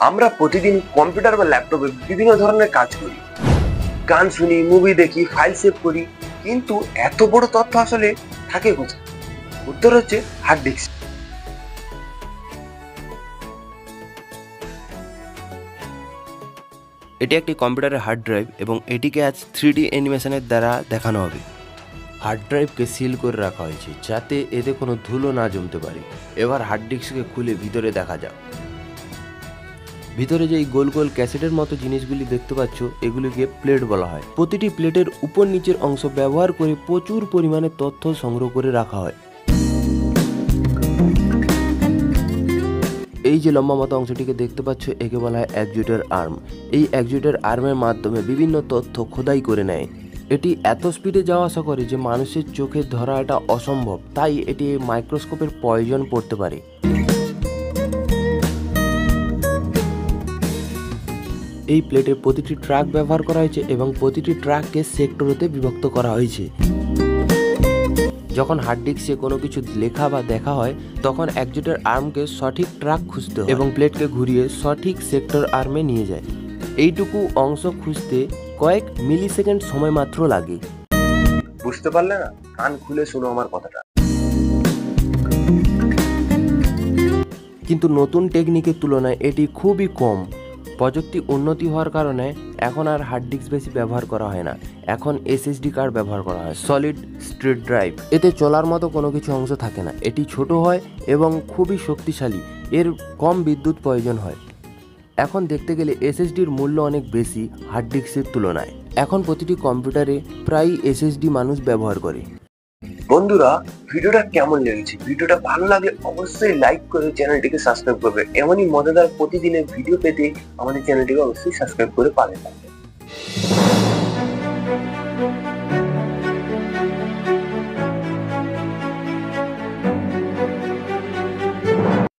আমরা প্রতিদিন কম্পিউটার বা ল্যাপটপে বিভিন্ন ধরনের কাজ করি, গান শুনি, মুভি দেখি, ফাইল সেভ করি, কিন্তু এত বড় তথ্য আসলে থাকে কোথায়? উত্তর হচ্ছে হার্ড ডিস্ক। এটি একটি কম্পিউটারের হার্ড ড্রাইভ এবং এটিকে আজ 3D অ্যানিমেশনের দ্বারা দেখানো হবে। হার্ড ড্রাইভকে সিল করে রাখা হয়েছে যাতে এতে কোনো ধুলো না জমতে পারে। এবার হার্ড ডিস্ককে খুলে ভিতরে দেখা যাক। ভিতরে যে এই গোল গোল ক্যাসেটের মতো জিনিসগুলি দেখতে পাচ্ছ, এগুলিকে প্লেট বলা হয়। প্রতিটি প্লেটের উপর নিচের অংশ ব্যবহার করে প্রচুর পরিমাণে তথ্য সংগ্রহ করে রাখা হয়। এই যে লম্বা মতো অংশটিকে দেখতে পাচ্ছ, একে বলা হয় অ্যাকচুয়েটর আর্ম। এই অ্যাকচুয়েটর আর্মের মাধ্যমে বিভিন্ন তথ্য খোদাই করে নেয়। এটি এত স্পিডে যাওয়া আসা করে যে মানুষের চোখে ধরা এটা অসম্ভব, তাই এটি মাইক্রোস্কোপের প্রয়োজন পড়তে পারে। এই প্লেটে প্রতিটি ট্র্যাক ব্যবহার করা হয়েছে এবং প্রতিটি ট্র্যাককে সেক্টরেতে বিভক্ত করা হয়েছে। যখন হার্ড ডিস্কে কোনো কিছু লেখা বা দেখা হয়, তখন অ্যাকচুয়েটর আর্মকে সঠিক ট্র্যাক খুঁজতে হয় এবং প্লেটকে ঘুরিয়ে সঠিক সেক্টর আর্মে নিয়ে যায়। এইটুকু অংশ খুঁজতে কয়েক মিলি সেকেন্ড সময় মাত্র লাগে। বুঝতে পারলে না? কান খুলে শোনো আমার কথাটা। কিন্তু নতুন টেকনিকের তুলনায় এটি খুবই কম। প্রযুক্তি উন্নতি হওয়ার কারণে এখন আর হার্ড ডিস্ক বেশি ব্যবহার করা হয় না, এখন এসএসডি কার্ড ব্যবহার করা হয়, সলিড স্টেট ড্রাইভ। এতে চলার মতো কোনো কিছু অংশ থাকে না, এটি ছোট হয় এবং খুবই শক্তিশালী, এর কম বিদ্যুৎ প্রয়োজন হয়। এখন দেখতে গেলে এসএসডির মূল্য অনেক বেশি হার্ড ডিস্কের তুলনায়। এখন প্রতিটি কম্পিউটারে প্রায় এসএসডি মানুষ ব্যবহার করে। বন্ধুরা, ভিডিওটা কেমন লেগেছে? ভিডিওটা ভালো লাগলে অবশ্যই লাইক করে চ্যানেলটিকে সাবস্ক্রাইব করবে। এমনই মজাদার প্রতিদিনের ভিডিও পেতে আমাদের চ্যানেলটিকে অবশ্যই সাবস্ক্রাইব করে পাশে থাকবেন।